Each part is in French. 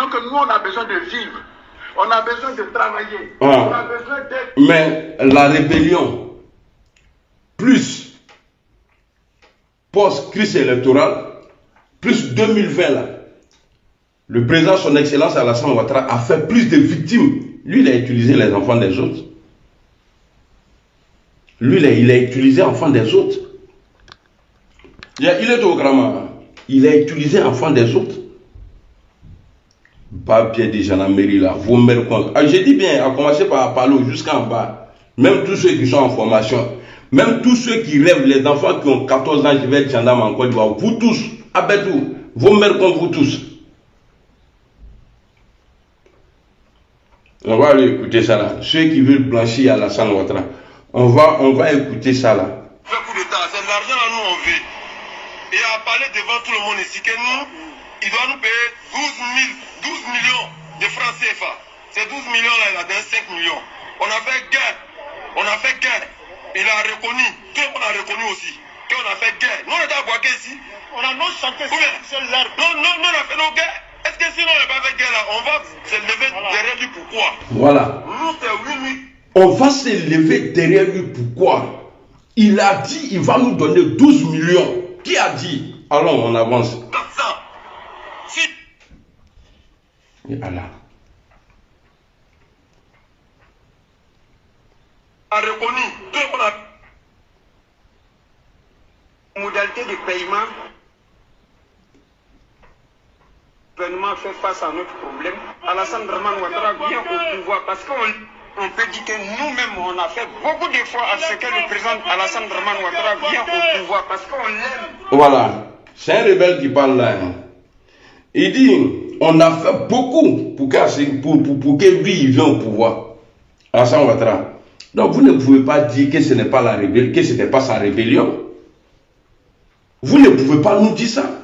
Donc nous, on a besoin de vivre. On a besoin de travailler. On a besoin d'être... Mais la rébellion, plus post-crise électorale, plus 2020 là, le président, son excellence Alassane Ouattara, a fait plus de victimes. Lui, il a utilisé les enfants des autres. Lui, il a utilisé les enfants des autres. Il est au grand. Il a utilisé les enfants des autres. Pas bien déjà la mairie là. Vos mères. J'ai dit bien, à commencer par Palo jusqu'en bas. Même tous ceux qui sont en formation. Même tous ceux qui rêvent, les enfants qui ont 14 ans, je vais être gendarme en Côte d'Ivoire. Vous tous, Abedou, vos mères comme vous tous. On va aller écouter ça là. Ceux qui veulent blanchir Alassane Ouattara. On va écouter ça là. C'est l'argent là, nous on veut. Et à parler devant tout le monde ici que nous, il doit nous payer 12 millions de francs CFA. Ces 12 millions là, il a donné 5 millions. On a fait guerre. Il a reconnu. Tout le monde a reconnu aussi. Qu'on a fait guerre. Nous on est à Boaké ici. On a nos chantiers. Non, on a fait nos guerres. Est-ce que sinon on n'a pas fait guerre là, on va se lever derrière lui pourquoi? Voilà. Nous c'est 8 000. On va se lever derrière lui pourquoi? Il a dit il va nous donner 12 millions. Qui a dit? Allons, on avance. 400. Si. Et Allah. A reconnu. Tout le monde a... Modalité de paiement. Le gouvernement fait face à notre problème. Alassane Ouattara vient au pouvoir parce qu'on peut dire que nous-mêmes, on a fait beaucoup d'efforts à ce que le président Alassane Ouattara vienne au pouvoir parce qu'on l'aime. Voilà, c'est un rebelle qui parle là. Il dit, on a fait beaucoup pour que lui il vienne au pouvoir. Alassane Ouattara. Donc vous ne pouvez pas dire que ce n'est pas la rébellion, que ce n'était pas sa rébellion. Vous ne pouvez pas nous dire ça.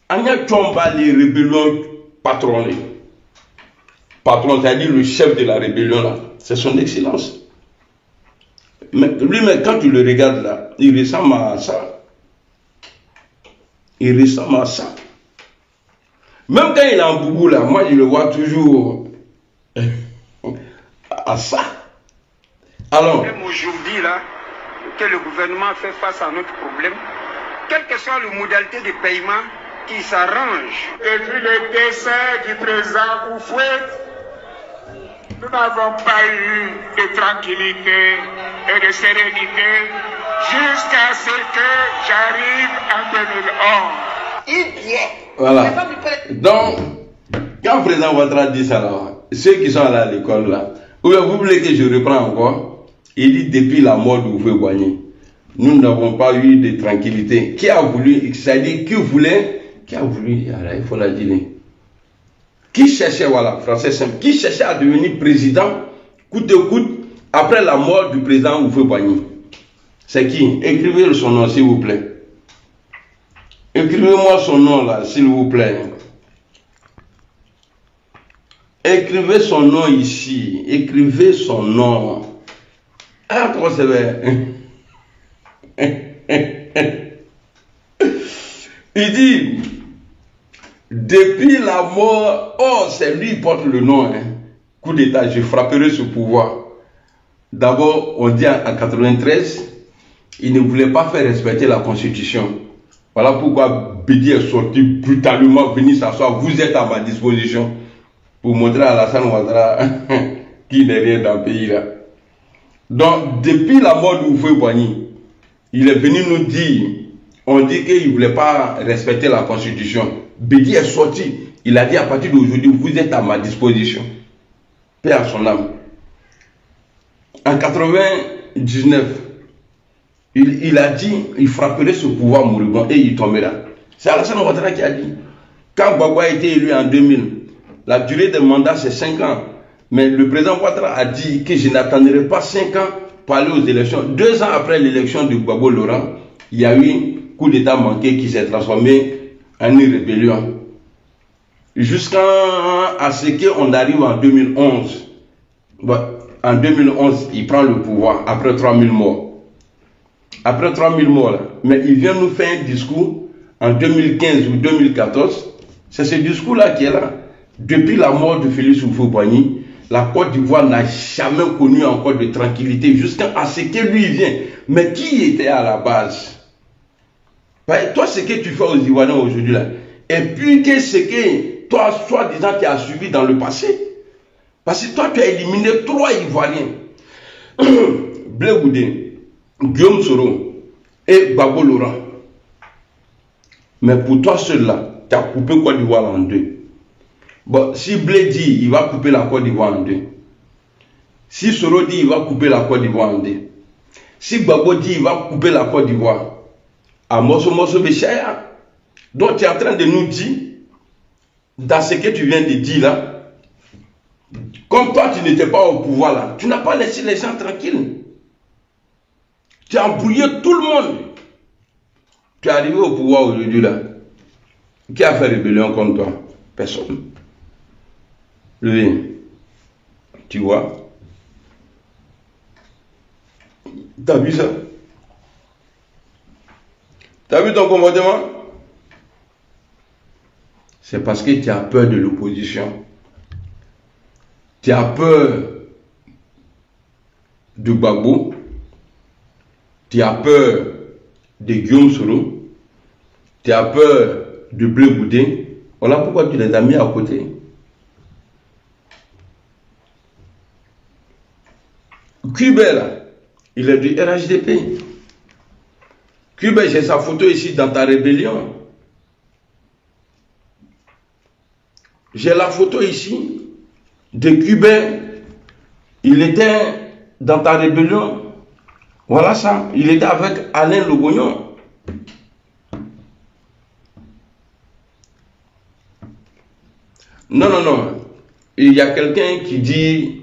Anya Chomba, les rébellions patronnées. Patron, c'est-à-dire le chef de la rébellion là, c'est son excellence. Mais quand tu le regardes là, il ressemble à ça. Il ressemble à ça. Même quand il est en boubou là, moi je le vois toujours à ça. Alors. Même aujourd'hui là, que le gouvernement fait face à notre problème, quelle que soit la modalité de paiement, qui s'arrange. Depuis le décès du président Oufouet, nous n'avons pas eu de tranquillité et de sérénité jusqu'à ce que j'arrive en 2011. Il vient. Voilà. Donc, quand le président Ouattara dit ça là, ceux qui sont allés à l'école là, ou bien vous voulez que je reprends encore, il dit depuis la mort de Houphouët-Boigny, nous n'avons pas eu de tranquillité. Qui a voulu, c'est-à-dire qui voulait, qui a voulu, il faut la dire. Qui cherchait, voilà, français simple, qui cherchait à devenir président, coûte que coûte, après la mort du président Houphouët-Boigny. C'est qui? Écrivez son nom, s'il vous plaît. Écrivez-moi son nom là, s'il vous plaît. Écrivez son nom ici. Écrivez son nom. Ah, comment c'est vrai? Il dit, depuis la mort, oh, c'est lui qui porte le nom, hein. Coup d'état, je frapperai ce pouvoir. D'abord, on dit en 93, il ne voulait pas faire respecter la constitution. Voilà pourquoi Bédi est sorti brutalement, venir s'asseoir. Vous êtes à ma disposition pour montrer à Alassane Ouattara qui n'est rien dans le pays là. Donc, depuis la mort de Houphouët-Boigny, il est venu nous dire, on dit qu'il ne voulait pas respecter la constitution. Bédi est sorti. Il a dit à partir d'aujourd'hui, vous êtes à ma disposition. Paix à son âme. En 99, il a dit, il frapperait ce pouvoir moribond et il tombera. C'est Alassane Ouattara qui a dit. Quand Gbagbo a été élu en 2000, la durée de mandat c'est 5 ans. Mais le président Ouattara a dit que je n'attendrai pas 5 ans pour aller aux élections. 2 ans après l'élection de Gbagbo Laurent, il y a eu un coup d'état manqué qui s'est transformé en une rébellion. Jusqu'à ce qu'on arrive en 2011. En 2011, il prend le pouvoir après 3000 morts. Après 3000 morts, là. Mais il vient nous faire un discours en 2015 ou 2014. C'est ce discours-là qui est là. Depuis la mort de Félix Houphouët-Boigny, la Côte d'Ivoire n'a jamais connu encore de tranquillité jusqu'à ce que lui vient. Mais qui était à la base? Toi, ce que tu fais aux Ivoiriens aujourd'hui là, et puis que ce que toi, soi-disant, tu as subi dans le passé. Parce que toi, tu as éliminé 3 Ivoiriens. Blé Goudé, Guillaume Soro et Gbagbo Laurent. Mais pour toi seul là, tu as coupé Côte d'Ivoire en 2. Bon, si Blé dit il va couper la Côte d'Ivoire en 2. Si Soro dit il va couper la Côte d'Ivoire en 2. Si Gbagbo dit il va couper la Côte d'Ivoire à morceau Béchaya. Donc tu es en train de nous dire, dans ce que tu viens de dire là, comme toi tu n'étais pas au pouvoir là, tu n'as pas laissé les gens tranquilles. Tu as embrouillé tout le monde. Tu es arrivé au pouvoir aujourd'hui là. Qui a fait rébellion contre toi? Personne. Lui, tu vois? T'as vu ça? T'as vu ton comportement? C'est parce que tu as peur de l'opposition. Tu as peur de Gbagbo. Tu as peur de Guillaume Soro. Tu as peur de Blé Goudé. Voilà pourquoi tu les as mis à côté. Kubé là, il est du RHDP. Kubé, j'ai sa photo ici dans ta rébellion. J'ai la photo ici de Kubé. Il était dans ta rébellion. Voilà ça. Il était avec Alain Logognon. Non, non, non. Il y a quelqu'un qui dit,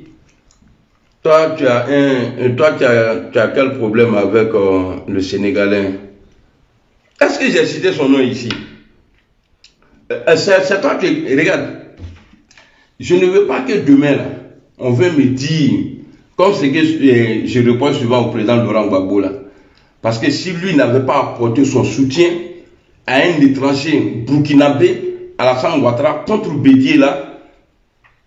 toi tu as quel problème avec le Sénégalais? Est-ce que j'ai cité son nom ici? C'est toi qui... Regarde. Je ne veux pas que demain, là, on veut me dire, comme ce que je réponds souvent au président Laurent Gbagbo, là, parce que si lui n'avait pas apporté son soutien à un étranger burkinabé, Alassane Ouattara, contre Bédié, là,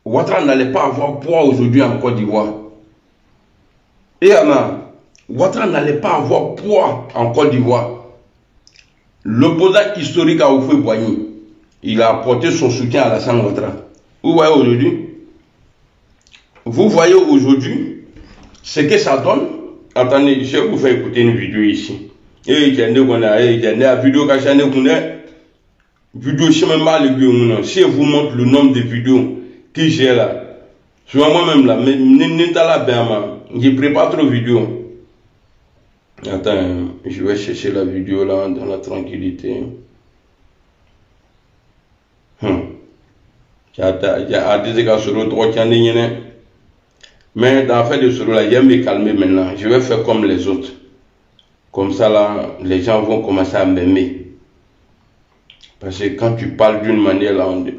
Ouattara n'allait pas avoir poids aujourd'hui en Côte d'Ivoire. Et Anna, Ouattara n'allait pas avoir poids en Côte d'Ivoire. L'opposant historique à Houphouët-Boigny, il a apporté son soutien à Alassane Ouattara. Vous voyez aujourd'hui? Vous voyez aujourd'hui ce que ça donne? Attendez, je vais vous faire écouter une vidéo ici. Et j'ai une vidéo que j'ai vidéo chez moi, si je vous montre le nombre de vidéos que j'ai là, souvent moi-même là, mais je prépare trop de vidéos. Attends, je vais chercher la vidéo là dans la tranquillité. Mais dans l'affaire de Soro là, je vais me calmer maintenant. Je vais faire comme les autres. Comme ça là, les gens vont commencer à m'aimer. Parce que quand tu parles d'une manière là, on dit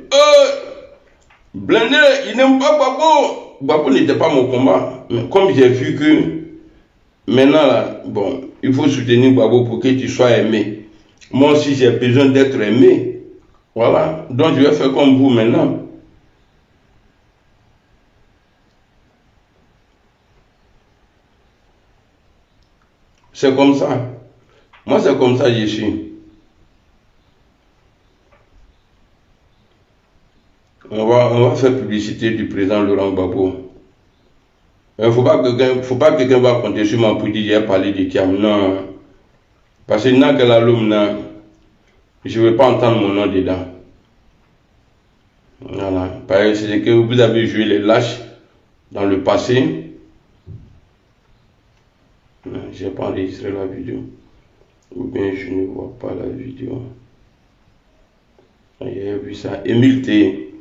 Blindé, il n'aime pas Gbagbo. Gbagbo n'était pas mon combat. Mais comme j'ai vu que maintenant là, bon, il faut soutenir Gbagbo pour que tu sois aimé. Moi aussi j'ai besoin d'être aimé. Voilà. Donc je vais faire comme vous maintenant. C'est comme ça. Moi c'est comme ça que je suis. On va faire publicité du président Laurent Gbagbo. Il ne faut pas que quelqu'un va compter sur moi pour dire j'ai parlé de Thiam. Non. Parce que n'a que la l'homme, je ne veux pas entendre mon nom dedans. Voilà. Parce que c'est que vous avez joué les lâches dans le passé. Je n'ai pas enregistré la vidéo. Ou bien je ne vois pas la vidéo. J'ai vu ça. Émile T,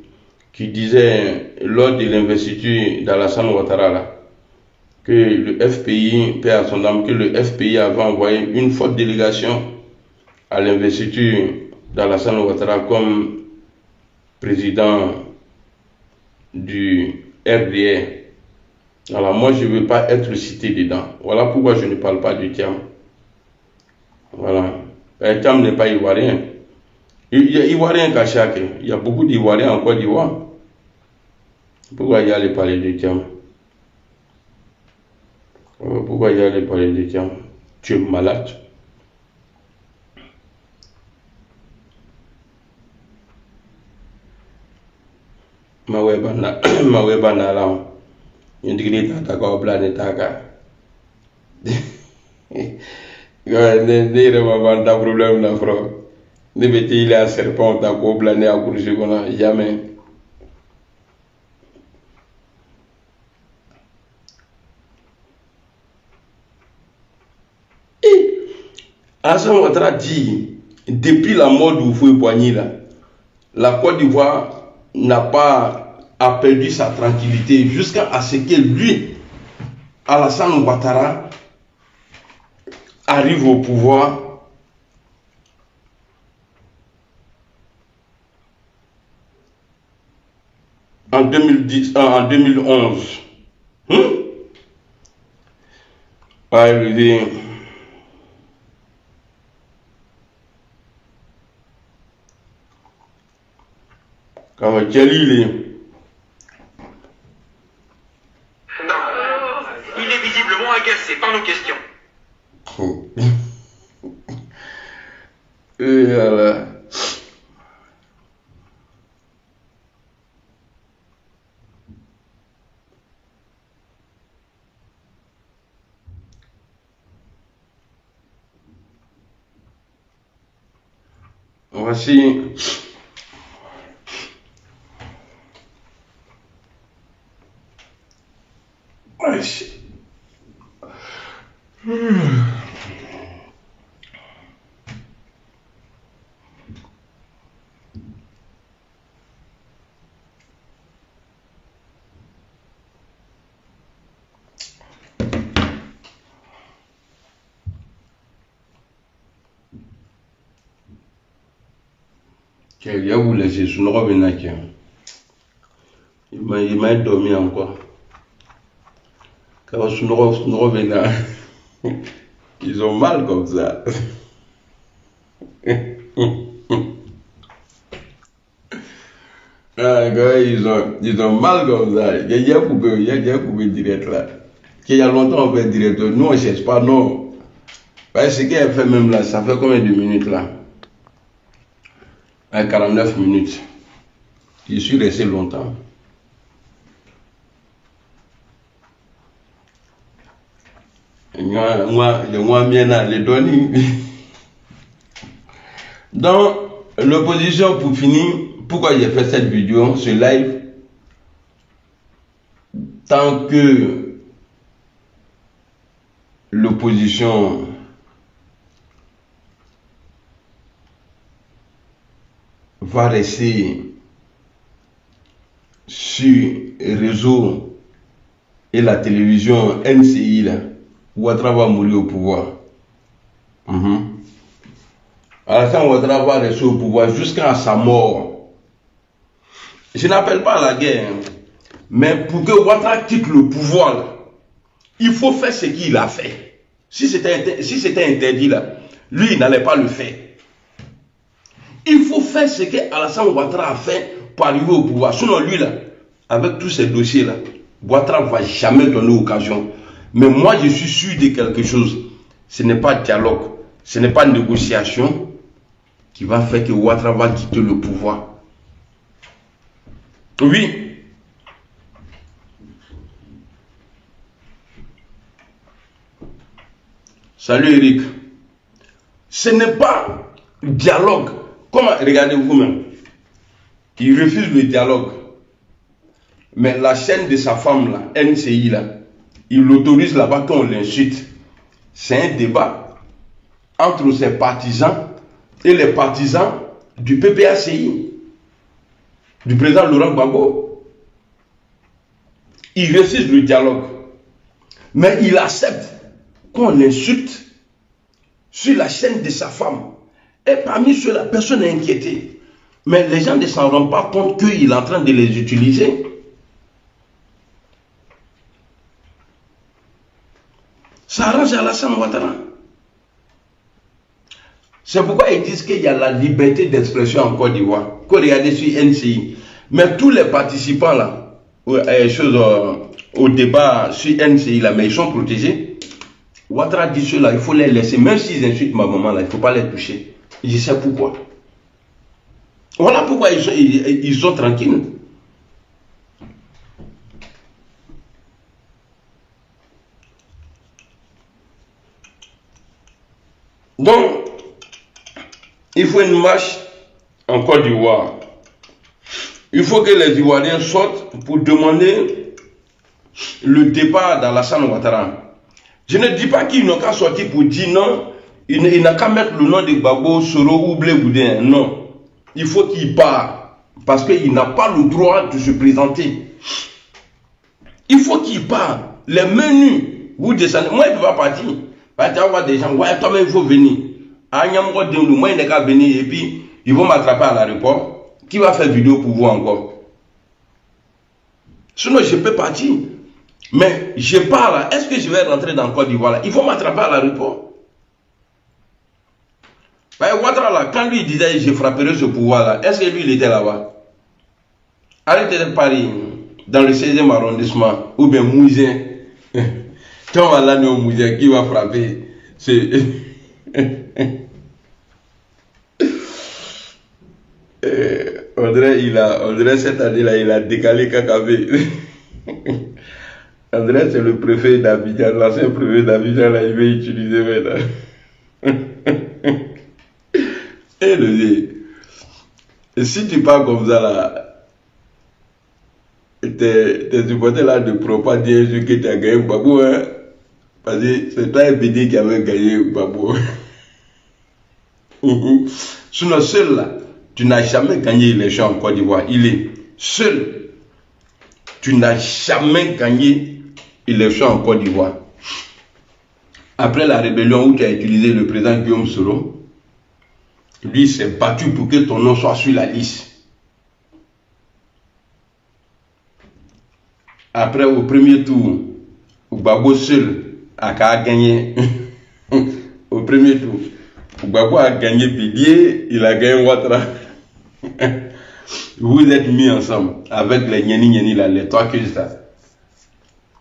qui disait lors de l'investiture d'Alassane Ouattara là, que le FPI, paix à son âme, que le FPI avait envoyé une forte délégation à l'investiture d'Alassane Ouattara comme président du RDR. Alors moi je ne veux pas être cité dedans. Voilà pourquoi je ne parle pas du Thiam. Voilà. Thiam n'est pas ivoirien. Il y a Ivoiriens Kachak. Il y a beaucoup d'Ivoiriens en Côte d'Ivoire. Pourquoi il y a les parler de Tiam? Pourquoi il y a les parler de Tiam? Tu es malade. Maweba na la. Indigné tata ko blane taka. Ne vraiment pas problème là frère. Ne mettez il a serpent ta ko blane à courir qu'on jamais. Alassane Ouattara dit, depuis la mort d'Houphouët-Boigny, la Côte d'Ivoire a perdu sa tranquillité jusqu'à ce que lui, Alassane Ouattara, arrive au pouvoir en 2011. Ouais, il dit, quand Kelly, il est visiblement agacé par nos questions. Et voilà. Voici il a voulu laisser son robe. Il m'a dormi encore. Quand son robe ils ont mal comme ça. Ah, ils ont mal comme ça. Il y a coupé direct là. Il y a longtemps on fait direct. Nous on ne cherche pas, non. Ce qu'elle fait même là, ça fait combien de minutes là? 49 minutes. Je suis resté longtemps. Moi, bien les données. Dans l'opposition, pour finir, pourquoi j'ai fait cette vidéo, ce live? Tant que l'opposition va rester sur les réseaux et la télévision NCI là, Ouattara va mourir au pouvoir. Alassane Ouattara va rester au pouvoir jusqu'à sa mort. Je n'appelle pas à la guerre, mais pour que Ouattara quitte le pouvoir, là, il faut faire ce qu'il a fait. Si c'était interdit là, lui il n'allait pas le faire. Il faut faire ce que Alassane Ouattara a fait pour arriver au pouvoir. Sinon lui là, avec tous ces dossiers là, Ouattara ne va jamais donner occasion. Mais moi je suis sûr de quelque chose. Ce n'est pas dialogue, ce n'est pas négociation qui va faire que Ouattara va quitter le pouvoir. Oui. Salut Eric. Ce n'est pas dialogue. Comment, regardez vous-même. Il refuse le dialogue. Mais la chaîne de sa femme là, NCI là, il l'autorise là-bas qu'on l'insulte. C'est un débat entre ses partisans et les partisans du PPACI, du président Laurent Gbagbo. Il refuse le dialogue. Mais il accepte qu'on l'insulte sur la chaîne de sa femme. Et parmi ceux-là, personne n'est inquiété. Mais les gens ne s'en rendent pas compte qu'il est en train de les utiliser. Ça arrange Alassane Ouattara. C'est pourquoi ils disent qu'il y a la liberté d'expression en Côte d'Ivoire. Quand regardez sur NCI. Mais tous les participants là, au débat sur NCI là, mais ils sont protégés. Ouattara dit cela, il faut les laisser. Même s'ils insultent ma maman là, il ne faut pas les toucher. Je sais pourquoi. Voilà pourquoi ils sont tranquilles. Donc, il faut une marche en Côte d'Ivoire. Il faut que les Ivoiriens sortent pour demander le départ d'Alassane Ouattara. Je ne dis pas qu'ils n'ont qu'à sortir pour dire non, il n'a qu'à mettre le nom de Gbagbo, Soro ou Blé Boudin. Non, il faut qu'il parte parce qu'il n'a pas le droit de se présenter. Il faut qu'il parte. Les menus, vous descendez. Moi, il ne peut pas partir. Parce qu'il y a des gens, ouais, toi-même, il faut venir. Moi, il n'est qu'à venir et puis ils vont m'attraper à l'aéroport. Qui va faire vidéo pour vous encore? Sinon, je peux partir. Mais je pars là. Est-ce que je vais rentrer dans le Côte d'Ivoire là? Ils vont m'attraper à l'aéroport. Ouattara là, quand lui disait je frapperai ce pouvoir là, est-ce que lui il était là-bas? Arrêtez de Paris, dans le 16e arrondissement, ou bien Mousin. Quand on va là au Mousin, qui va frapper? C'est. André, cette année-là, il a décalé Kakabé. André, c'est le préfet d'Abidjan, l'ancien préfet d'Abidjan, là, il veut utiliser maintenant. Et si tu pars comme ça, là, tes supporters là ne pourront pas dire que tu as gagné Gbagbo, hein, parce que c'est toi un BD qui avait gagné Gbagbo. Sinon, seul là, tu n'as jamais gagné l'élection en Côte d'Ivoire. Il est seul. Tu n'as jamais gagné l'élection en Côte d'Ivoire. Après la rébellion où tu as utilisé le président Guillaume Soro, lui s'est battu pour que ton nom soit sur la liste. Après, au premier tour, Gbagbo seul a gagné. Au premier tour, Gbagbo a gagné Bédié, il a gagné Ouattara. Vous êtes mis ensemble avec les Nyeni là, les trois que ça.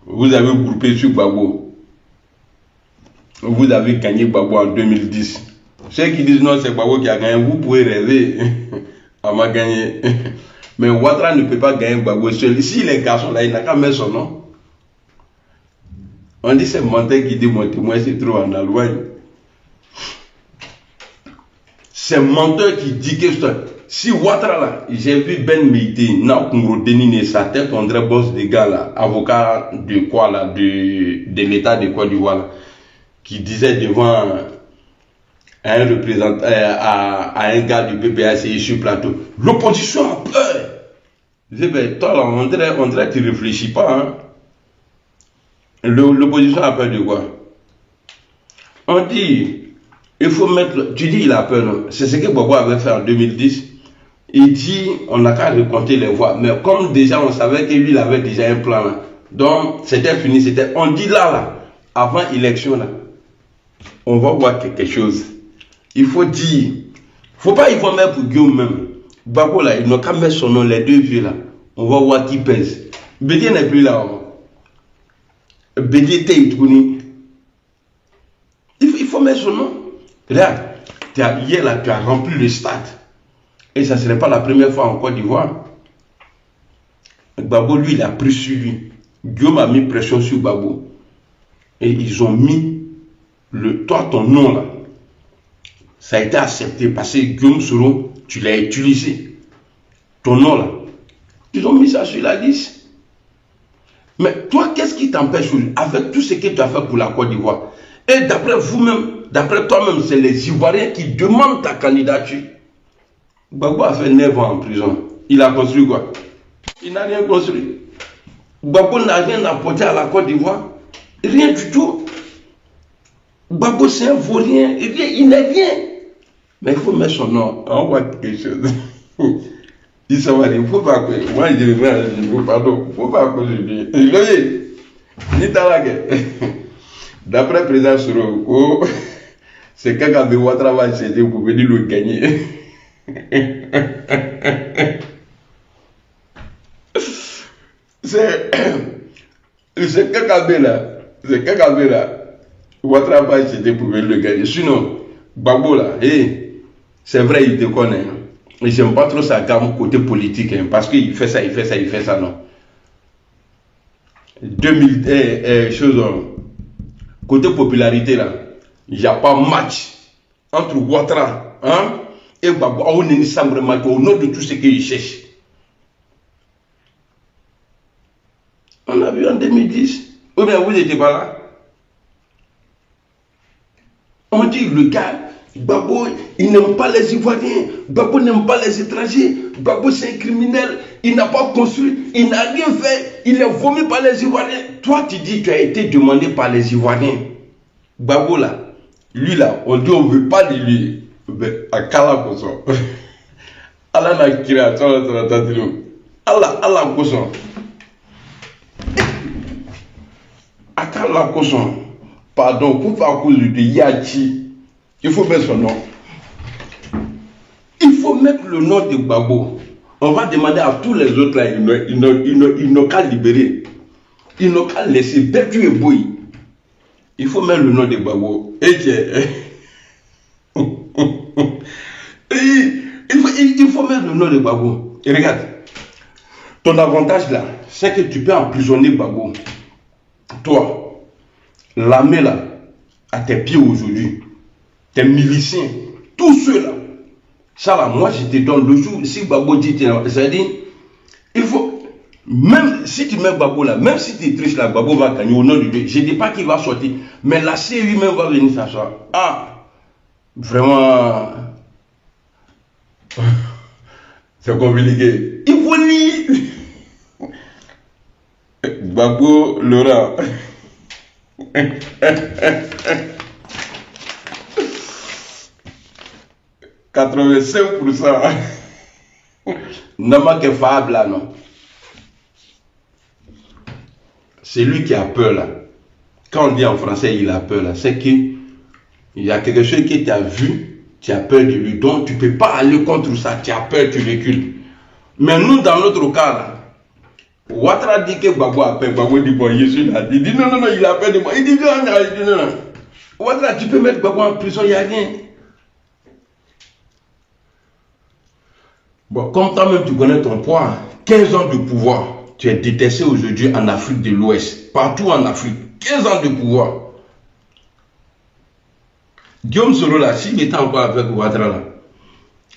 Vous avez groupé sur Gbagbo. Vous avez gagné Gbagbo en 2010. Ceux qui disent non, c'est Gbagbo qui a gagné, vous pouvez rêver. On m'a gagné. Mais Ouattara ne peut pas gagner Gbagbo seul. Ici, les garçons là, il n'a qu'à mettre son nom. On dit c'est menteur qui dit mon témoin, c'est trop en Allemagne. C'est menteur qui dit que si Ouattara là, j'ai vu Ben Meïté, sa tête, on dirait boss des gars là, avocat de quoi là, de l'état de Côte d'Ivoire, qui disait devant un représentant, à un gars du PPACI sur plateau, l'opposition a peur. Je dis, ben, toi là, on dirait que tu ne réfléchis pas, hein. L'opposition a peur de quoi? On dit, il faut mettre, tu dis il a peur, non? C'est ce que Gbagbo avait fait en 2010. Il dit, on n'a qu'à recompter les voix. Mais comme déjà on savait que lui, il avait déjà un plan là. Donc, c'était fini. On dit là, avant l'élection là, on va voir quelque chose. Il faut dire, faut pas y voir même pour Guillaume même. Gbagbo là, il n'a qu'à mettre son nom, les deux vieux là. On va voir qui pèse. Bédié n'est plus là. Bédié Teïtouni. Il faut mettre son nom. Regarde, hier là, tu as rempli le stade. Et ça ne serait pas la première fois en Côte d'Ivoire. Gbagbo, lui, il a pris sur lui. Guillaume a mis pression sur Gbagbo. Et ils ont mis ton nom là. Ça a été accepté parce que Guillaume Soro, tu l'as utilisé. Ton nom là. Ils ont mis ça sur la liste. Mais toi, qu'est-ce qui t'empêche avec tout ce que tu as fait pour la Côte d'Ivoire? Et d'après vous-même, d'après toi-même, c'est les Ivoiriens qui demandent ta candidature. Gbagbo a fait 9 ans en prison. Il a construit quoi? Il n'a rien construit. Gbagbo n'a rien apporté à la Côte d'Ivoire. Rien du tout. Gbagbo c'est un vaurien. Il n'est rien. Mais il faut mettre son nom. On voit quelque chose. Il s'en va dire, il ne faut pas que. Moi je dis, pardon, il ne faut pas que je dise. Il dit, ni dans la guerre. D'après le président Soro, C'est quand Kabé Ouattara va céder pour venir le gagner. C'est quand Kabé là, Ouattara va céder pour venir le gagner. Sinon, Gbagbo là, c'est vrai, il te connaît. Mais j'aime pas trop sa gamme côté politique, hein, parce qu'il fait ça, non. 2000, côté popularité là, il n'y a pas match entre Ouattara et Gbagbo. On est vraiment au nom de tout ce qu'il cherche. On a vu en 2010. Ou bien vous n'étiez pas là. On dit le gars, Gbagbo, il n'aime pas les Ivoiriens. Gbagbo n'aime pas les étrangers. Gbagbo c'est un criminel. Il n'a pas construit. Il n'a rien fait. Il est vomi par les Ivoiriens. Toi tu dis que tu as été demandé par les Ivoiriens. Gbagbo là, lui là, on dit on ne veut pas de lui. À Kala Koso. Allah n'a kira. Allah Koso. À Kala Koso. Pardon, pour faire cause de Yachi, il faut mettre son nom. Il faut mettre le nom de Gbagbo. On va demander à tous les autres là, ils n'ont qu'à libérer. Ils n'ont qu'à laisser Bertu et Boui. Il faut mettre le nom de Gbagbo. Et il faut mettre le nom de Gbagbo. Et regarde, ton avantage là, c'est que tu peux emprisonner Gbagbo. Toi, l'armée là, à tes pieds aujourd'hui, tes miliciens, tous ceux-là, ça là, moi je te donne le jour, si Gbagbo dit, c'est-à-dire, il faut, même si tu mets Gbagbo là, même si tu triches là, Gbagbo va gagner au nom de Dieu. Je ne dis pas qu'il va sortir, mais la série même va venir s'asseoir. Ah, vraiment, c'est compliqué. Il faut lire. Gbagbo Laurent. 85%. Nama que fable là, non. C'est lui qui a peur là. Quand on dit en français il a peur là, c'est qu'il y a quelque chose que tu as vu, tu as peur de lui. Donc tu ne peux pas aller contre ça, tu as peur, tu recules. Mais nous dans notre cas là, Ouattara dit que Gbagbo a peur, Gbagbo dit bon, je suis là. Il dit non, il a peur de moi. Il dit non. Ouattara, tu peux mettre Gbagbo en prison, il n'y a rien. Bon, comme toi-même tu connais ton poids, 15 ans de pouvoir, tu es détesté aujourd'hui en Afrique de l'Ouest, partout en Afrique, 15 ans de pouvoir. Guillaume Soro là, s'il était encore avec Ouattara là,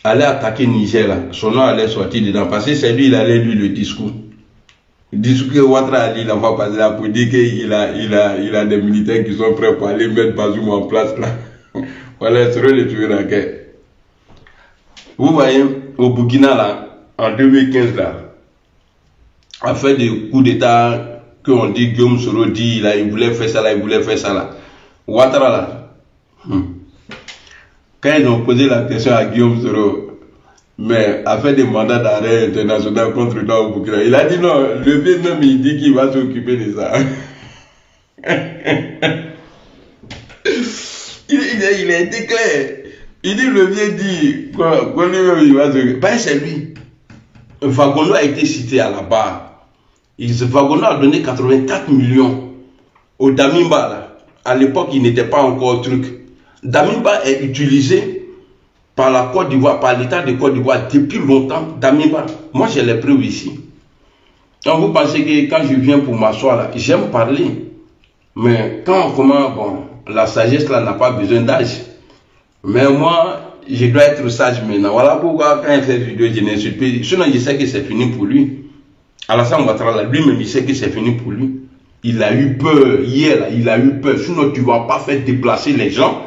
allait attaquer Niger là, son nom allait sortir dedans, parce que c'est lui, il allait lire le discours. Le discours que Ouattara a dit la fois passée là pour dire qu'il a des militaires qui sont prêts pour aller mettre Bazoum en place là. Voilà, c'est le tuer la guerre. Vous voyez, au Burkina là, en 2015 là, a fait des coups d'état qu'on dit, Guillaume Soro dit, là, il voulait faire ça là, Ouattara là. Quand ils ont posé la question à Guillaume Soro, mais a fait des mandats d'arrêt international contre toi au Burkina, il a dit non, le vieux même il dit qu'il va s'occuper de ça. il a été clair. Il dit le vieux dit quoi lui-même il va s'occuper. Ben c'est lui. Fagono a été cité à la barre. Fagono a donné 84 millions au Damimba là. À l'époque il n'était pas encore truc. Damimba est utilisé par la Côte d'Ivoire, par l'État de Côte d'Ivoire depuis longtemps. Damimba, moi j'ai les preuves ici. Quand vous pensez que quand je viens pour m'asseoir là, j'aime parler. Mais quand on commence, bon, la sagesse là n'a pas besoin d'âge. Mais moi, je dois être sage maintenant. Voilà pourquoi quand il fait vidéo, je n'insulte plus. Sinon, je sais que c'est fini pour lui. Alassane Ouattara, lui-même, il sait que c'est fini pour lui. Il a eu peur hier, là, il a eu peur. Sinon, tu ne vas pas faire déplacer les gens.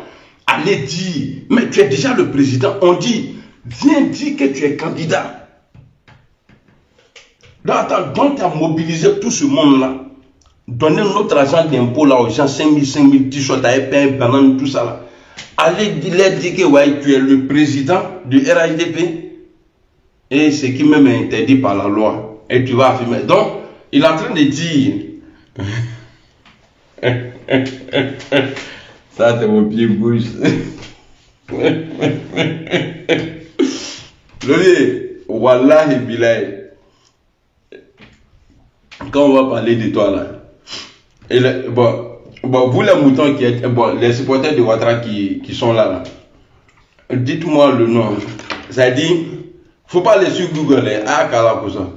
Allez dire, mais tu es déjà le président. On dit, viens dire que tu es candidat. Donc, tu as mobilisé tout ce monde-là. Donner notre argent d'impôt là aux gens, 5 000 t-shirts, pain, banane, tout ça là. Allez leur dire que ouais, tu es le président du RHDP. Et ce qui même est interdit par la loi. Et tu vas affirmer. Donc, il est en train de dire. Ça, c'est mon pied bouge. Wallahi billahi. Quand on va parler de toi là, et vous les moutons qui êtes, les supporters de Ouattara qui sont là, dites-moi le nom. Ça dit, faut pas aller sur Google, pour ça.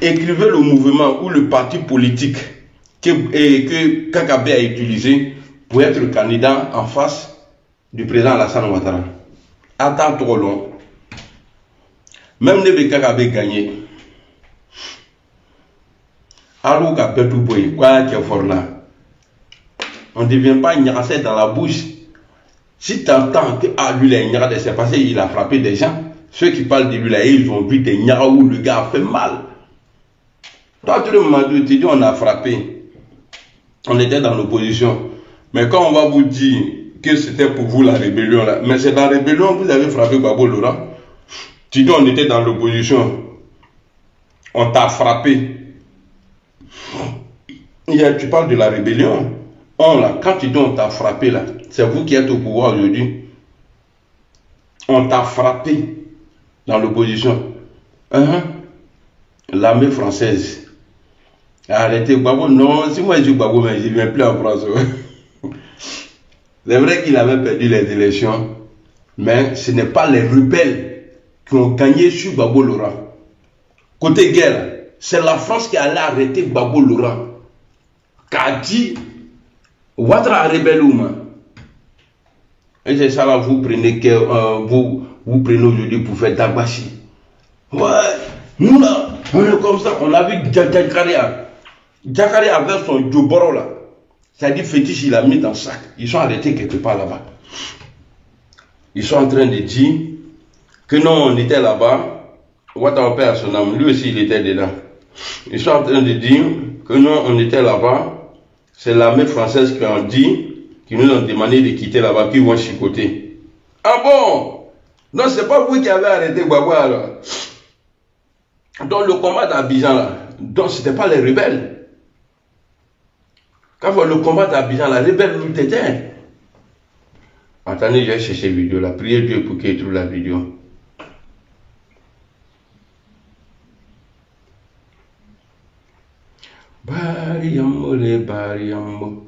Écrivez le mouvement ou le parti politique que Kakabe a utilisé pour être candidat en face du président Alassane Ouattara. Attends trop long. Même si Kakabe gagné. Alors quoi qui est fort là. On ne devient pas ignoré dans la bouche. Si tu entends que lui il a ignoré, c'est parce qu'il a frappé des gens. Ceux qui parlent de lui là, ils ont vu des ignorés où le gars a fait mal. Toi, tout le monde tu dis on a frappé. On était dans l'opposition. Mais quand on va vous dire que c'était pour vous la rébellion là, mais c'est dans la rébellion que vous avez frappé Gbagbo Laurent. Tu dis on était dans l'opposition. On t'a frappé. Tu parles de la rébellion. Quand tu dis on t'a frappé là, c'est vous qui êtes au pouvoir aujourd'hui. On t'a frappé dans l'opposition. L'armée française. Arrêtez Gbagbo. Non, si moi je dis Gbagbo, mais je ne viens plus en France. C'est vrai qu'il avait perdu les élections, mais ce n'est pas les rebelles qui ont gagné sur Gbagbo Laurent. Côté guerre, c'est la France qui allait arrêter Gbagbo Laurent. Qu'a dit Ouattara rebelle ou et c'est ça là, vous prenez vous prenez aujourd'hui pour faire Dagbashi. Ouais, nous là, on est comme ça, on a vu Jakaria. Jakaria avec son Djoboro là. C'est-à-dire fétiche, il a mis dans le sac. Ils sont arrêtés quelque part là-bas. Ils sont en train de dire que non, on était là-bas. Ouattara perd son âme, lui aussi il était dedans. Ils sont en train de dire que non, on était là-bas. C'est l'armée française qui ont dit, qui nous ont demandé de quitter là-bas, puis ils vont chicoter. Ah bon? Non, c'est pas vous qui avez arrêté Gbagbo alors. Donc le combat d'Abidjan là, donc c'était pas les rebelles. Quand vous le combat d'Abidjan, la rebelle nous était. Attendez, je vais chercher la vidéo là. Priez Dieu pour qu'il trouve la vidéo. Bariamole, bariamo.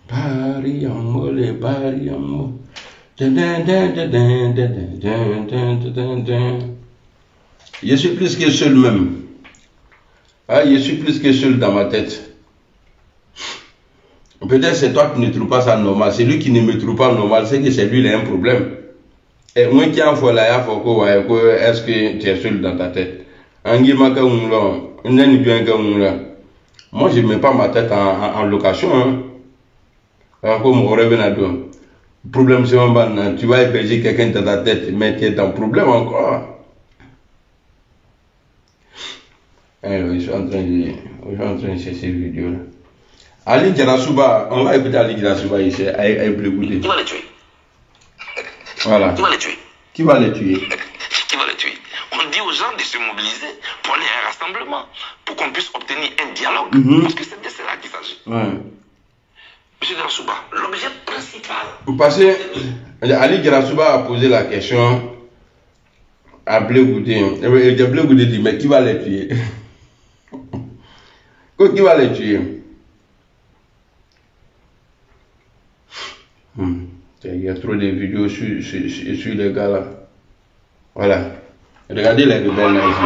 Bariamole, bariamo. Je suis plus que seul même. Je suis plus que seul dans ma tête. Peut-être c'est toi qui ne trouves pas ça normal. C'est lui qui ne me trouve pas normal. C'est que c'est lui qui a un problème. Et moi qui en fais là, est-ce que tu es seul dans ta tête? Moi je ne mets pas ma tête en location. Comme on revient à deux. Le problème c'est que tu vas héberger quelqu'un dans ta tête, mais tu es dans le problème encore. Alors, je suis en train de chercher cette vidéo là. Ali Djarasouba, on va écouter Ali Djarasouba ici, avec le goûter. Qui va les tuer? Voilà. Qui va les tuer? Qui va les tuer? Qui va les tuer? On dit aux gens de se mobiliser pour aller à un rassemblement, pour qu'on puisse obtenir un dialogue. Parce que c'est de cela qu'il s'agit. Ouais. Monsieur Djarasouba, l'objet principal. Parce que Ali Djarasouba a posé la question à Blé Goudé. Blé Goudé dit, mais qui va les tuer? Qui va les tuer? Il y a trop de vidéos sur les gars là. Voilà. Regardez les rebelles là ici.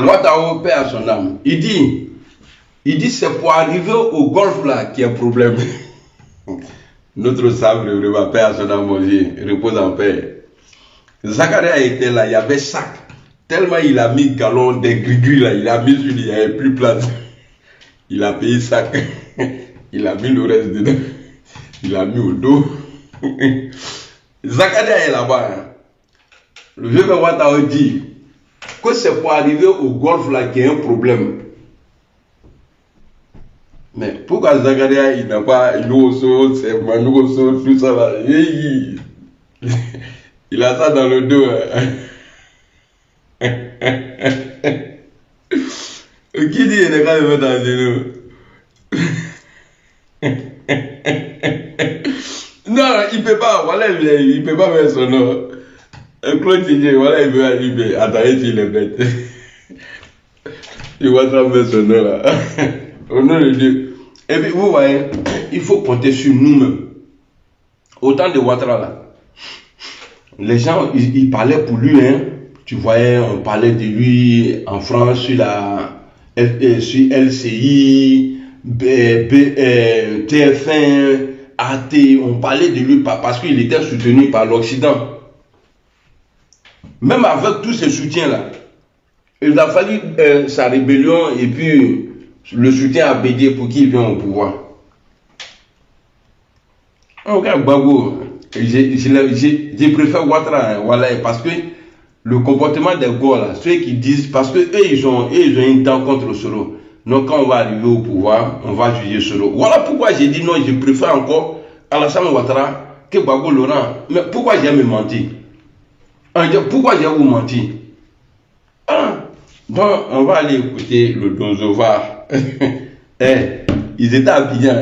Ouattara perd son âme. Il dit c'est pour arriver au golfe là qu'il y a problème. Notre sabre va perdre son âme aussi. Repose en paix. Zakaria était là, il y avait sac. Tellement il a mis galon des gris là, il a mis celui, il n'y avait plus place. Il a payé sac. Il a mis le reste dedans. Il a mis au dos. Zakaria est là-bas. Le vieux Ouattara dit que c'est pour arriver au golfe là qu'il y a un problème. Mais pourquoi Zakaria il n'a pas l'osso, c'est Manouosso, tout ça là. Il a ça dans le dos. Qui dit qu'il n'est pas mettre à genoux? Non, il peut pas, voilà, il peut pas mettre son nom. Claude Tidje, voilà, il veut, attendez s'il est bête. Il va mettre son nom là. Au nom de Dieu. Et puis, vous voyez, il faut compter sur nous-mêmes. Autant de Ouattara là. Les gens, ils parlaient pour lui, hein. Tu voyais, on parlait de lui en France sur sur LCI, TF1, AT, on parlait de lui parce qu'il était soutenu par l'Occident. Même avec tous ces soutiens-là, il a fallu sa rébellion et puis le soutien à Bédié pour qu'il vienne au pouvoir. Regarde Gbagbo, je préfère Ouattara, hein, voilà, parce que le comportement des gars, ceux qui disent, parce que eux, ils ont une dent contre Soro. Donc quand on va arriver au pouvoir, on va juger Soro. Voilà pourquoi j'ai dit non, je préfère encore Alassane Ouattara que Gbagbo Laurent. Mais pourquoi j'ai me menti? Pourquoi j'ai vous menti? Donc on va aller écouter le Donzovar. Ils étaient à Abidjan.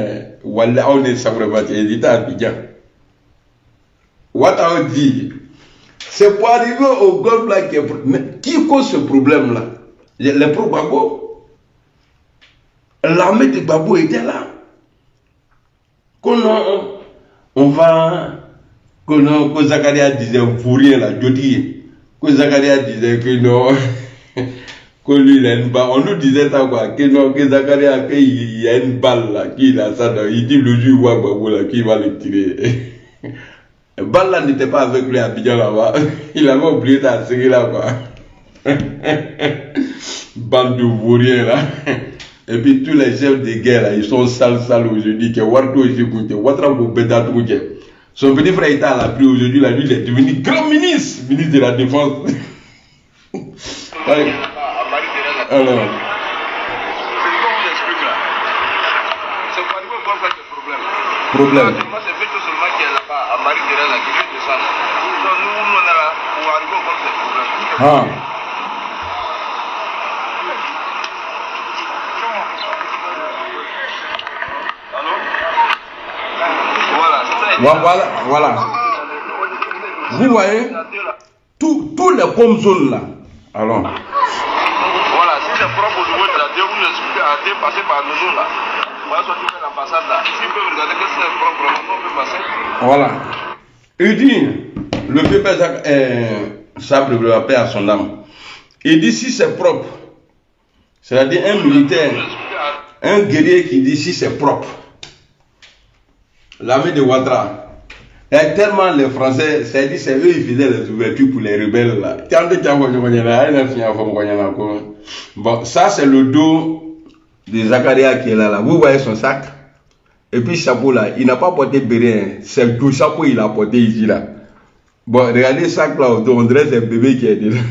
Voilà, on est sabrevati, ils étaient à Abidjan. Ouattara dit, c'est pour arriver au golf là qui cause ce problème là? Les pro-Gbagbo. L'armée de Gbagbo était là. On va. Que Zakaria disait pour rien là, je dis. Que Zakaria disait que non. Que lui il a une balle. On nous disait ça quoi. Que non, que Zakaria, qu'il y a une balle là, qu'il a ça. Il dit le jour où Gbagbo là, qu'il va le tirer. Balle là n'était pas avec lui à Abidjan là-bas. Il avait oublié ta série là quoi. Balle de vaurien là. Et puis tous les chefs de guerre là, ils sont sales aujourd'hui. Que Warto Jikoute, Ouattara Bobeda Touké. Son petit frère était à la pluie aujourd'hui, là, lui il est devenu grand ministre de la Défense. Alors. Problème. C'est fait tout seulement qui est là-bas, à Marie-Thérèse, qui vient de ça. Donc nous, on est là pour arriver au compte des problèmes. Voilà. Vous voyez, tous les comme zones là. Alors. Voilà, si c'est propre au niveau de la vous l'expliquez à Dieu, passer par nous là. Voilà, soit tu fais l'ambassade là. Si vous pouvez regarder que c'est propre, on peut passer. Voilà. Il dit, le peuple Sabre de la paix à son âme. Il dit si c'est propre, c'est-à-dire un militaire, un guerrier qui dit si c'est propre. L'armée de Ouattara. Et tellement les Français, c'est-à-dire c'est eux qui faisaient les ouvertures pour les rebelles là. Bon, ça c'est le dos de Zakaria qui est là. Vous voyez son sac. Et puis chapeau là, il n'a pas porté béret. C'est le chapeau qu'il a porté ici là. Bon, regardez le sac là autour, on dirait c'est un bébé qui est dedans.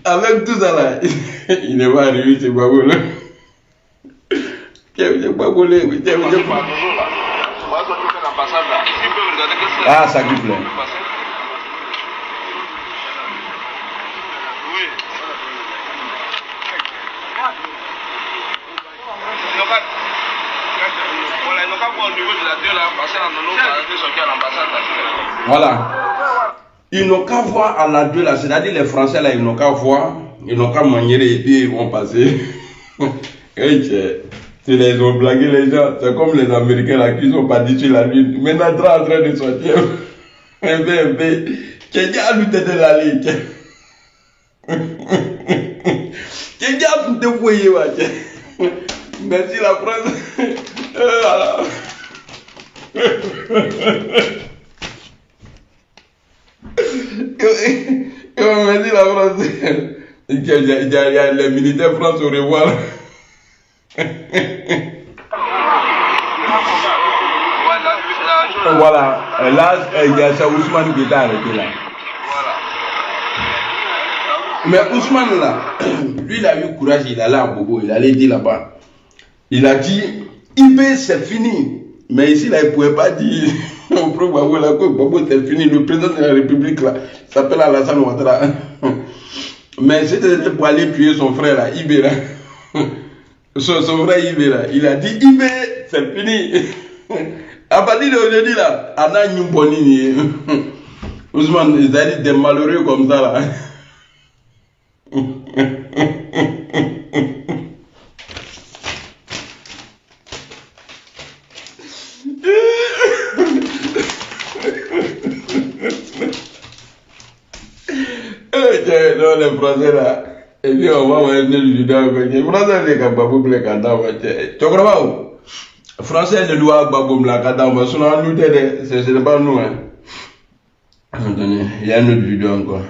Avec tout ça là, il n'est pas arrivé chez Gbagbo là. Ah, ça vous plaît. Voilà. Ils n'ont qu'à voir à la 2 là, c'est-à-dire les Français là, ils n'ont qu'à voir, ils n'ont qu'à manier et puis ils vont passer. Ils les ont blagué les gens, c'est comme les Américains là qui sont partis sur la lune. Maintenant, en train de sortir. Qu'est-ce qu'il a lui de la ligne? Qu'est-ce qu'il a de voyer? Merci la France. Voilà. Merci la France. Il y a les militaires France au revoir. Voilà, là, il y a Ousmane qui est arrêté là. Mais Ousmane là, lui il a eu courage, il allait à Bobo, il allait dire là-bas. Il a dit, IB c'est fini. Mais ici là, il ne pouvait pas dire au pro là que Bobo c'est fini. Le président de la République là s'appelle Alassane Ouattara. Mais c'était pour aller tuer son frère là, Ibé là. Son frère Ibé là. Il a dit Ibé, c'est fini. À partir d'aujourd'hui là, Anna Nyumbonini. Ousmane, ils ont dit des malheureux comme ça là. Non, les Français là, et puis on va voir une vidéo avec les Français, les gars, babou, les gars, tu comprends où? Français, les lois, babou, la gada, on va se l'enlouter, c'est pas nous, hein. Attendez, il y a une autre vidéo encore.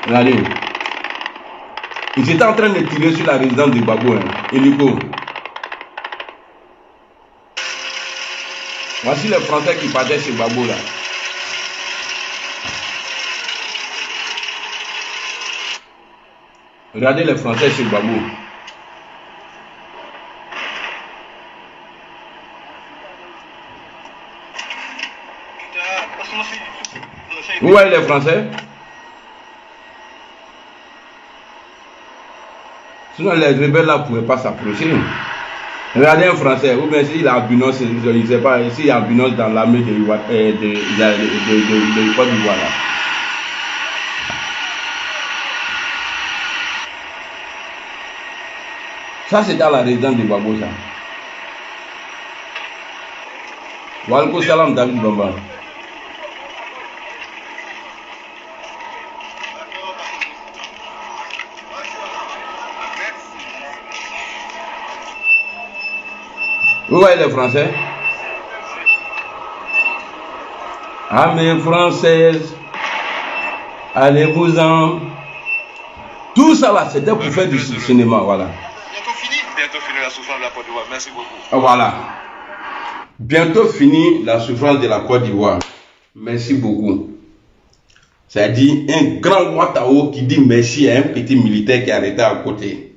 Regardez. Ils étaient en train de tirer sur la résidence de Gbagbo, hein. Hélico. Voici les Français qui partaient chez Gbagbo là. Regardez les Français chez Gbagbo. Où est les Français? Sinon les rebelles là ne pouvaient pas s'approcher. Regardez un Français, ou bien s'il a albinos, je ne sais pas, s'il y a albinos dans l'armée de Côte d'Ivoire là. Ça c'est dans la résidence de Gbagbo ça. Walko Salam David Bamba. Où est les Français? Armée française, allez-vous-en. Tout ça là, c'était pour faire du cinéma, voilà. Bientôt fini la souffrance de la Côte d'Ivoire. Merci beaucoup. Voilà. Bientôt fini la souffrance de la Côte d'Ivoire. Merci beaucoup. C'est-à-dire un grand Ouattao qui dit merci à un petit militaire qui est arrêté à côté.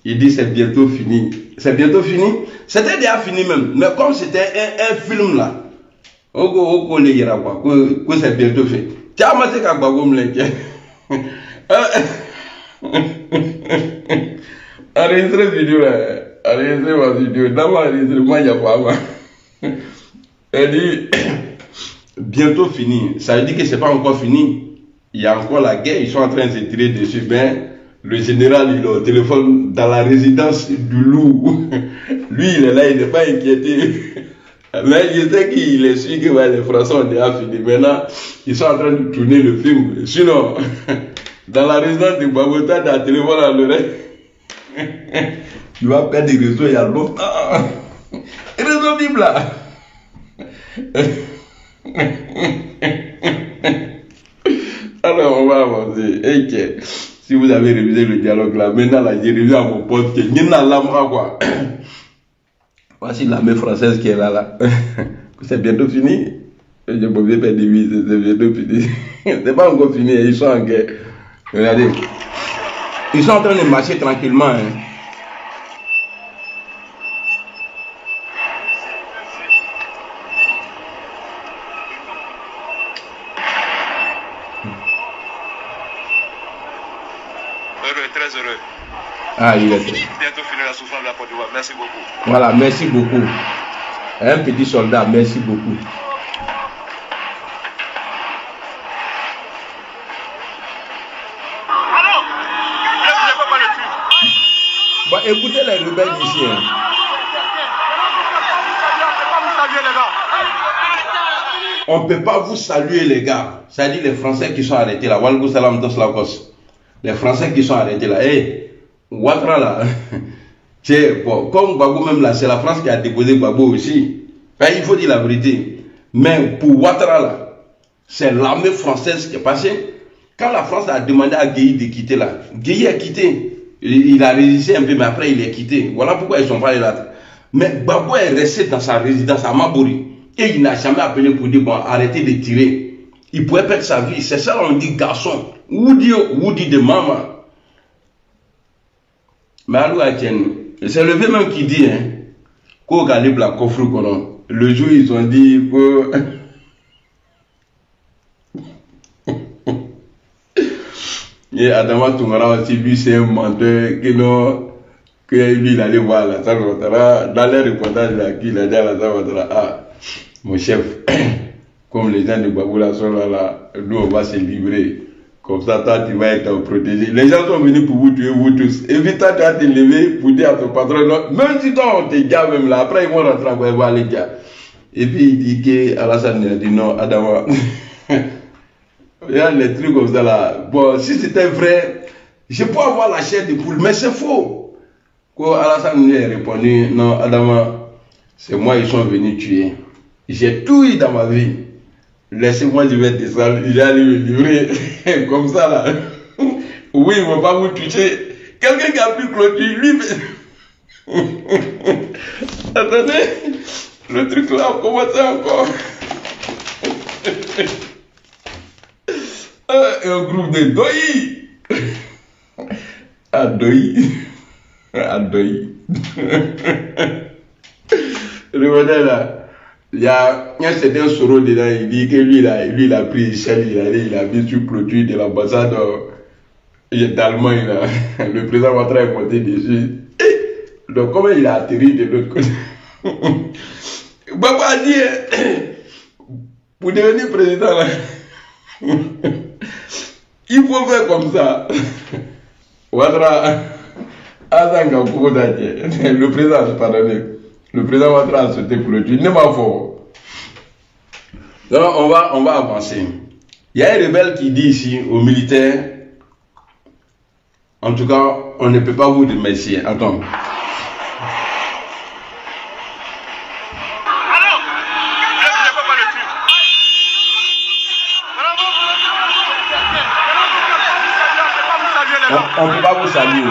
Il dit c'est bientôt fini. C'est bientôt fini. C'était déjà fini même. Mais comme c'était un film là, que c'est bientôt fait. Tu as commencé à Gbagbo Mlenke. Enregistrez vidéo là. Enregistrez ma vidéo. D'abord enregistrement il y a pas. Elle dit bientôt fini. Ça veut dire que c'est pas encore fini. Il y a encore la guerre. Ils sont en train de se tirer dessus. Ben, le général il est au téléphone dans la résidence du loup. Lui il est là, il n'est pas inquiété. Mais je sais qu'il est sûr que ouais, les Français ont déjà fini. Maintenant, ils sont en train de tourner le film. Sinon, dans la résidence de Gbagbo, tu as un téléphone à l'oreille. Tu vas perdre des réseaux il y a longtemps. Réseau Bible là. Alors on va avancer. Okay. Si vous avez révisé le dialogue là, maintenant là, j'ai révisé à mon pote que Nina Lamra quoi. Voici l'armée française qui est là. C'est bientôt fini. Je ne peux pas dire c'est bientôt fini. C'est pas encore fini, ils sont en guerre. Regardez. Ils sont en train de marcher tranquillement. Hein. Très heureux. Ah, il est Bientôt fini la souffrance de la Côte d'Ivoire. Merci beaucoup. Voilà, merci beaucoup. Un petit soldat, merci beaucoup. Alors, ne peux pas le tuer. Bon, écoutez les rebelles d'ici. Hein. On ne peut pas vous saluer les gars. C'est-à-dire les Français qui sont arrêtés là. Walgo Salam Toslakos. Les Français qui sont arrêtés là. Hey, Ouattara là. Bon, comme Gbagbo même là, c'est la France qui a déposé Gbagbo aussi. Enfin, il faut dire la vérité. Mais pour Ouattara là, c'est l'armée française qui est passée. Quand la France a demandé à Gueye de quitter là, Gueye a quitté. Il a résisté un peu, mais après il est quitté. Voilà pourquoi ils sont pas allés là. Mais Gbagbo est resté dans sa résidence à Mabori. Et il n'a jamais appelé pour dire bon, arrêtez de tirer. Il pouvait perdre sa vie. C'est ça on dit garçon. Woody de maman. Mais alors, c'est le même qui dit, hein, qu'au Galib la coffre colon. Le jour ils ont dit que Et Adama Toungara aussi, lui, c'est un menteur que lui, il allait voir Alassane Ouattara. Dans les reportages, il a dit à Alassane Ouattara, ah, mon chef, comme les gens de Baboula sont là, nous, on va se livrer. Comme ça, toi, tu vas être protégé. Les gens sont venus pour vous tuer, vous tous. Et puis, toi, tu vas te lever pour dire à ton patron, non, même si toi, on te gars même là, après, ils vont rentrer en voir les gars. Et puis, il dit que Alassane a dit non, Adama. Il y a les trucs comme ça là. Bon, si c'était vrai, je peux avoir la chair de poule, mais c'est faux. Quand Alassane lui a répondu, non, Adama, c'est moi, ils sont venus tuer. J'ai tout eu dans ma vie. Laissez-moi, je vais descendre, il va aller me livrer. Comme ça là. Oui, ils ne vont pas vous toucher. Quelqu'un qui a pris clôture, lui. Attendez, le truc là, on commence encore. Un groupe de Doyi. Doyi. Le modèle là, il y a un certain Soro dedans, il dit que lui, il a pris Michel, il a mis sur clôture de l'ambassade d'Allemagne. Le président Ouattara est monté dessus. Donc, comment il a atterri de l'autre côté? Baba a dit, pour devenir président, là, il faut faire comme ça. Ouattara, le président, pardonnez. Le président Ouattara a sauté clôture. Il n'est pas fort. Donc, on va avancer. Il y a un rebelle qui dit ici aux militaires, en tout cas, on ne peut pas vous dire merci. Attends. On ne peut pas vous saluer.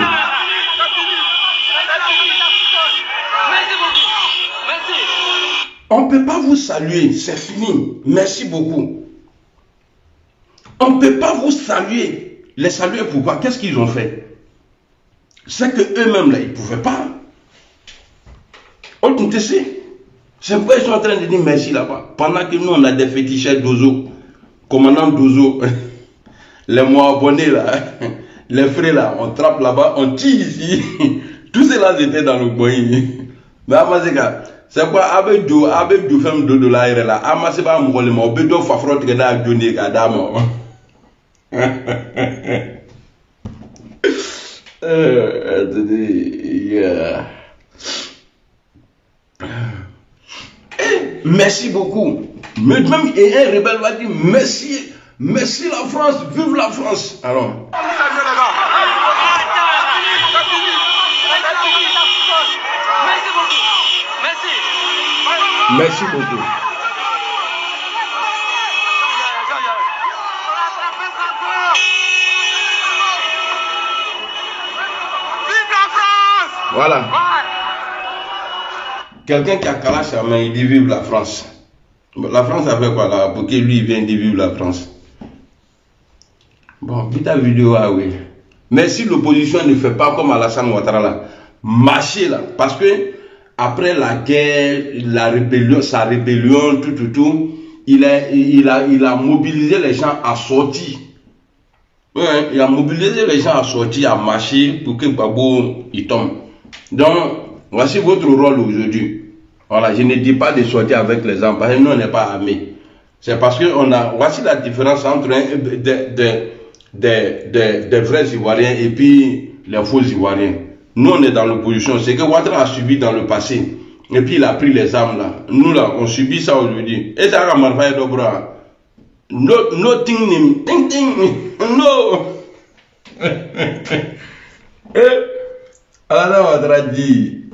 On ne peut pas vous saluer, c'est fini. Merci beaucoup. On ne peut pas vous saluer. Les saluer pourquoi? Qu'est-ce qu'ils ont fait? C'est qu'eux-mêmes là, ils ne pouvaient pas. On te sait. C'est pourquoi ils sont en train de dire merci là-bas. Pendant que nous, on a des féticheurs d'Ozo. Commandant d'Ozo. Les mots abonnés là. Les frères là, on trappe là-bas, on tire ici. Tous ceux-là étaient dans le coin. Mais c'est quoi? Avec du femme de $, là. Ama c'est pas un problème. On peut donc faire fraude que dans Johnny Kadamo. Merci beaucoup. Même un rebelle va dire merci. Merci la France, vive la France. Alors. Merci beaucoup. Voilà. Quelqu'un qui a Kalash à main, il dit vive la France. La France a fait quoi là? Pour que lui vienne dire vive la France. Bon, puis ta vidéo, ah oui. Mais si l'opposition ne fait pas comme Alassane Ouattara là, marcher là, parce que après la guerre, la rébellion, sa rébellion, tout, il a mobilisé les gens à sortir. Ouais, il a mobilisé les gens à sortir, à marcher pour que Gbagbo il tombe. Donc, voici votre rôle aujourd'hui. Voilà, je ne dis pas de sortir avec les armes, parce que nous on n'est pas armés. C'est parce que voici la différence entre des vrais Ivoiriens et puis les faux Ivoiriens. Nous, on est dans l'opposition. C'est que Ouattara a subi dans le passé. Et puis, il a pris les armes là. Nous, là, on subit ça aujourd'hui. Et ça, on va d'obra. No ting, no. Alors, Ouattara dit,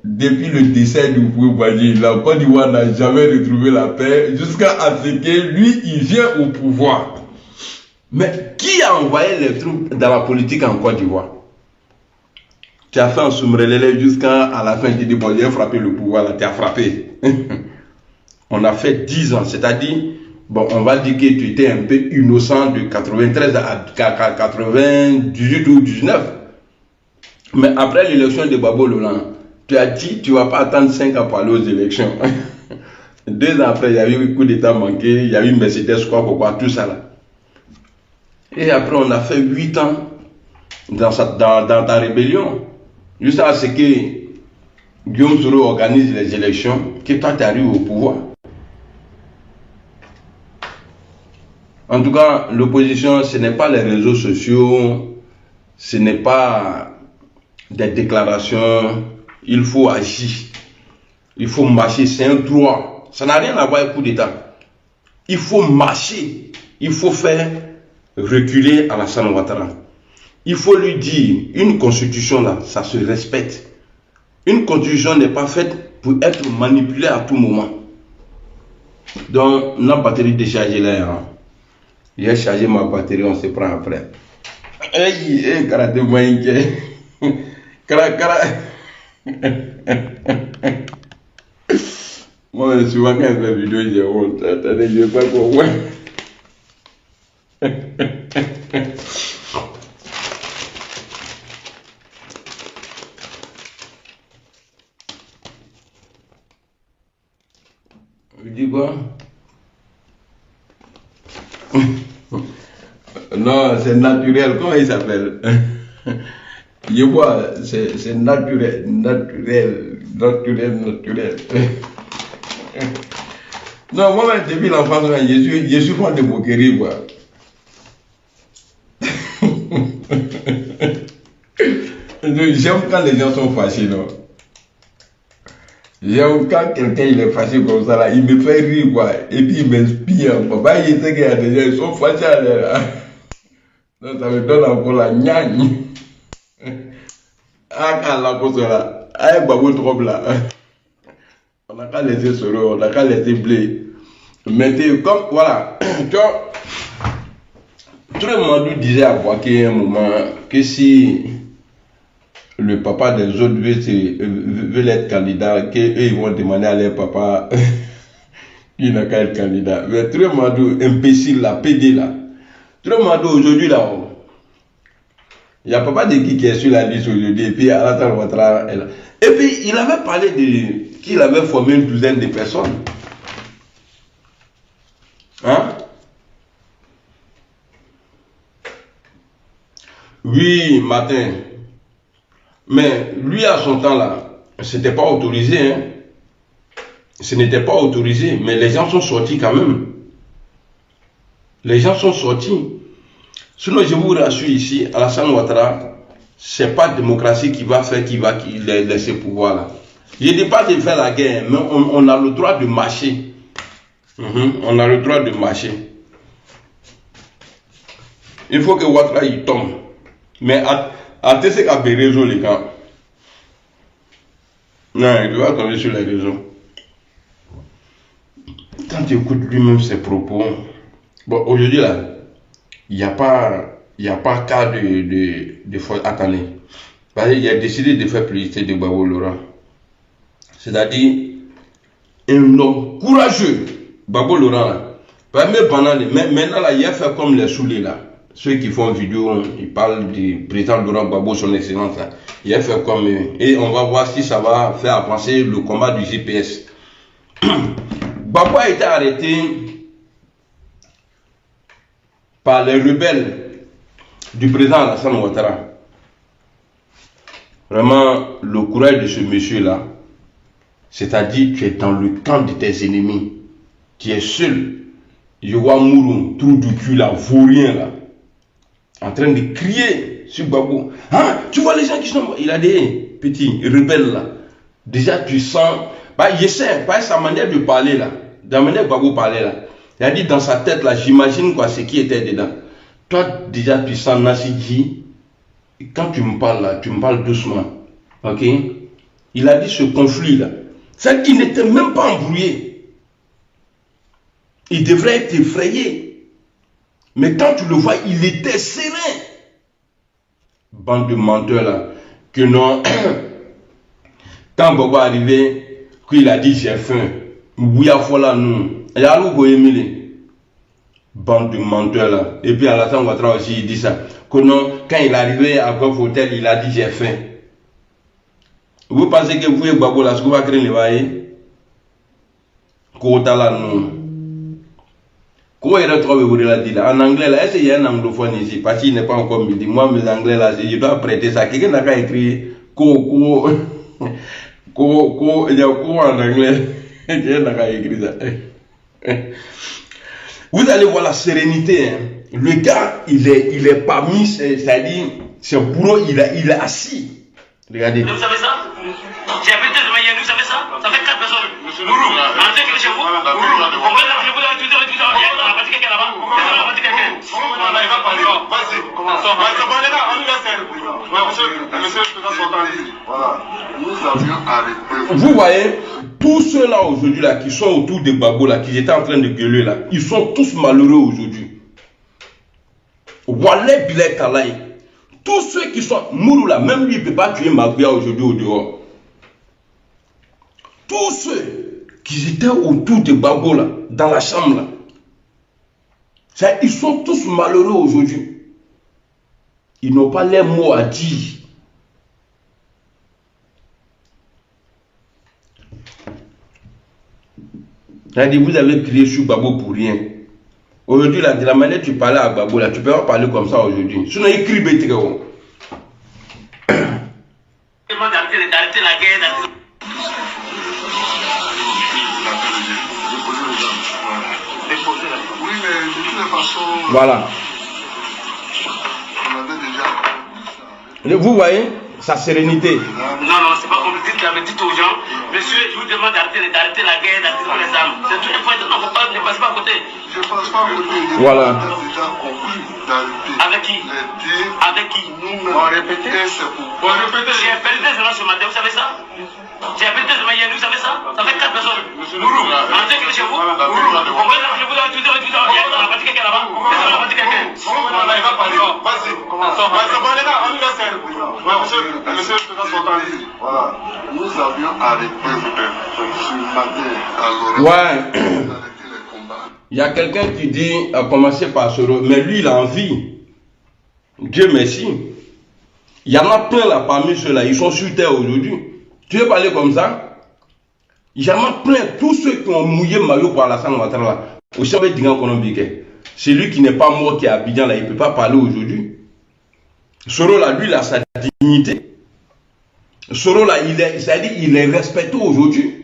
depuis le décès du Boubaji, la Côte d'Ivoire n'a jamais retrouvé la paix jusqu'à ce que lui, il vient au pouvoir. Mais qui a envoyé les troupes dans la politique en Côte d'Ivoire? Tu as fait un soumrelele jusqu'à la fin, tu dis, bon, j'ai frappé le pouvoir, là, tu as frappé. On a fait 10 ans, c'est-à-dire, bon, on va dire que tu étais un peu innocent de 93 à 98 ou 19. Mais après l'élection de Babo Lolan, tu as dit, tu ne vas pas attendre 5 ans pour aller aux élections. 2 ans après, il y a eu un coup d'état manqué, il y a eu Mercedes, quoi, tout ça là. Et après, on a fait 8 ans dans ta rébellion. Jusqu'à ce que Guillaume Soro organise les élections, que toi tu arrives au pouvoir. En tout cas, l'opposition, ce n'est pas les réseaux sociaux, ce n'est pas des déclarations, il faut agir, il faut marcher, c'est un droit. Ça n'a rien à voir avec coup d'État. Il faut marcher, il faut faire reculer Alassane Ouattara. Il faut lui dire, une constitution là, ça se respecte. Une constitution n'est pas faite pour être manipulée à tout moment. Donc, la batterie déchargée là, hein. J'ai chargé ma batterie, on se prend après. Hey, karaté moïnke. Kara. Moi, souvent quand je fais vidéo, j'ai honte. Attendez, je ne sais pas pourquoi. Je dis quoi? Non, c'est naturel. Comment il s'appelle? Je vois, c'est naturel. Non, moi, depuis l'enfance, je suis fan de moquerie, quoi. J'aime quand les gens sont fâchés, non? J'aime quand quelqu'un il est fâché comme ça, là, il me fait rire, quoi. Et puis il m'inspire. Papa, il sait qu'il y a des gens, ils sont fâchés, là. Donc, ça me donne encore la gnagne. Ah, quand la cause là, ah, babou trop là. On n'a qu'à laisser Soro, on n'a qu'à laisser Blé. Mais comme, voilà, tu vois, tout le monde disait à Boaké à un moment que si le papa des autres veut être candidat, qu'eux ils vont demander à leur papa qui n'a qu'à être candidat. Mais tout le monde, imbécile là, PD là, tout le monde aujourd'hui là, il n'y a pas de qui est sur la liste aujourd'hui, et puis Alassane Ouattara est là. Et puis il avait parlé qu'il avait formé une douzaine de personnes. Hein? Oui, matin. Mais lui, à son temps là, c'était pas autorisé. Hein? Ce n'était pas autorisé, mais les gens sont sortis quand même. Les gens sont sortis. Sinon, je vous rassure ici, Alassane Ouattara, c'est pas la démocratie qui va faire, qui va laisser pouvoir là. Je ne dis pas de faire la guerre, mais on a le droit de marcher. On a le droit de marcher. Il faut que Ouattara il tombe. Mais à ce qu'à des réseaux, les gars. Non, il doit tomber sur les réseaux. Quand tu écoutes lui-même ses propos, bon, aujourd'hui là, il n'y a pas cas de faute. Attendez. Parce qu'il a décidé de faire publicité de Gbagbo Laurent. C'est-à-dire, un homme courageux, Gbagbo Laurent là. Mais maintenant là, il a fait comme les saoulés là. Ceux qui font vidéo, ils parlent du président Laurent Gbagbo, son excellence là. Il a fait comme eux. Et on va voir si ça va faire avancer le combat du GPS. Gbagbo a été arrêté par les rebelles du président Alassane Ouattara. Vraiment, le courage de ce monsieur-là, c'est-à-dire tu es dans le camp de tes ennemis, tu es seul. Je vois Mourou, trou du cul là, vaurien là, en train de crier sur Gbagbo. Hein, tu vois les gens qui sont... Il a des petits rebelles là. Déjà tu sens... Bah, il essaie, par sa manière de parler là, de la manière que Gbagbo parlait là. Il a dit dans sa tête là, j'imagine quoi, ce qui était dedans. Toi, déjà, tu sens Nassidji. Quand tu me parles là, tu me parles doucement. Ok? Il a dit ce conflit là. C'est qu'il n'était même pas embrouillé. Il devrait être effrayé. Mais quand tu le vois, il était serein. Bande de menteurs là. Que non. Quand Gbagbo est arrivé, qu'il a dit j'ai faim. Bouya fola nous. Il y a l'eau bande de menteurs là. Et puis Alassane Ouattara aussi il dit ça. Que non, quand il est arrivé à Golf Hotel, il a dit j'ai faim. Vous pensez que vous pouvez Gbagbo là, ce que vous va créer les vaillés? Kota là nous. Comment il a trouvé vous la dit là? En anglais là, est-ce qu'il y a un anglophone ici? Parce qu'il n'est pas encore midi. Moi, mes anglais là, je dois prêter ça. Quelqu'un n'a qu'à écrire co, il y a quoi en anglais? Quelqu'un n'a qu'à écrire ça. Vous allez voir la sérénité. Hein. Le gars, il est parmi, c'est-à-dire, c'est bourreau, il est assis. Regardez. Vous savez ça? J'ai habité de Mayenne, vous savez ça? Ça fait 4 personnes. Monsieur Nourou, entrez chez vous. Vous voyez, tous ceux-là aujourd'hui là qui sont autour de Gbagbo là, qui étaient en train de gueuler là, ils sont tous malheureux aujourd'hui. Wallet Bilek Alaï. Tous ceux qui sont Mourou là, même lui il ne peut pas tuer Magbia aujourd'hui au dehors. Tous ceux qui étaient autour de Gbagbo là, dans la chambre là, ils sont tous malheureux aujourd'hui. Ils n'ont pas les mots à dire. Vous avez crié sur Gbagbo pour rien. Aujourd'hui, de la manière que tu parlais à Gbagbo, là, tu peux pas parler comme ça aujourd'hui. Sinon, il crie bête. D'arrêter la guerre, Oui, mais de toutes les façons, voilà. on avait déjà... Vous voyez sa sérénité. Non, c'est pas comme dites aux gens, monsieur, je vous demande d'arrêter la guerre, d'arrêter les armes. C'est tout important, non, ne passe pas à côté. Je ne passe pas à côté. Voilà. On a déjà conclu d'arrêter. Avec qui? Avec qui? Nous, on va répéter. Bon, répétez. J'ai appelé des gens ce matin, vous savez ça? J'ai appelé des gens hier, vous savez ça? Ça fait 4 personnes. Monsieur Nourou, entrez chez vous. On va tout dire, on a pas dit quelqu'un là-bas. On a pas dit quelqu'un. On va parler. Vas-y, commençons. Les gars, on nous laisse faire. Monsieur, voilà. Nous avions arrêté ce matin à l'oreille. Ouais. Il y a quelqu'un qui dit, à commencer par Soro, mais lui il a envie. Dieu merci. Il y en a plein là parmi ceux-là, ils sont sur terre aujourd'hui. Tu veux parler comme ça? Il y en a plein, tous ceux qui ont mouillé maillot par la sang là. C'est lui qui n'est pas mort, qui est à Abidjan là, il ne peut pas parler aujourd'hui. Soro là, lui il a sa dignité. Soro là, il est respecté aujourd'hui.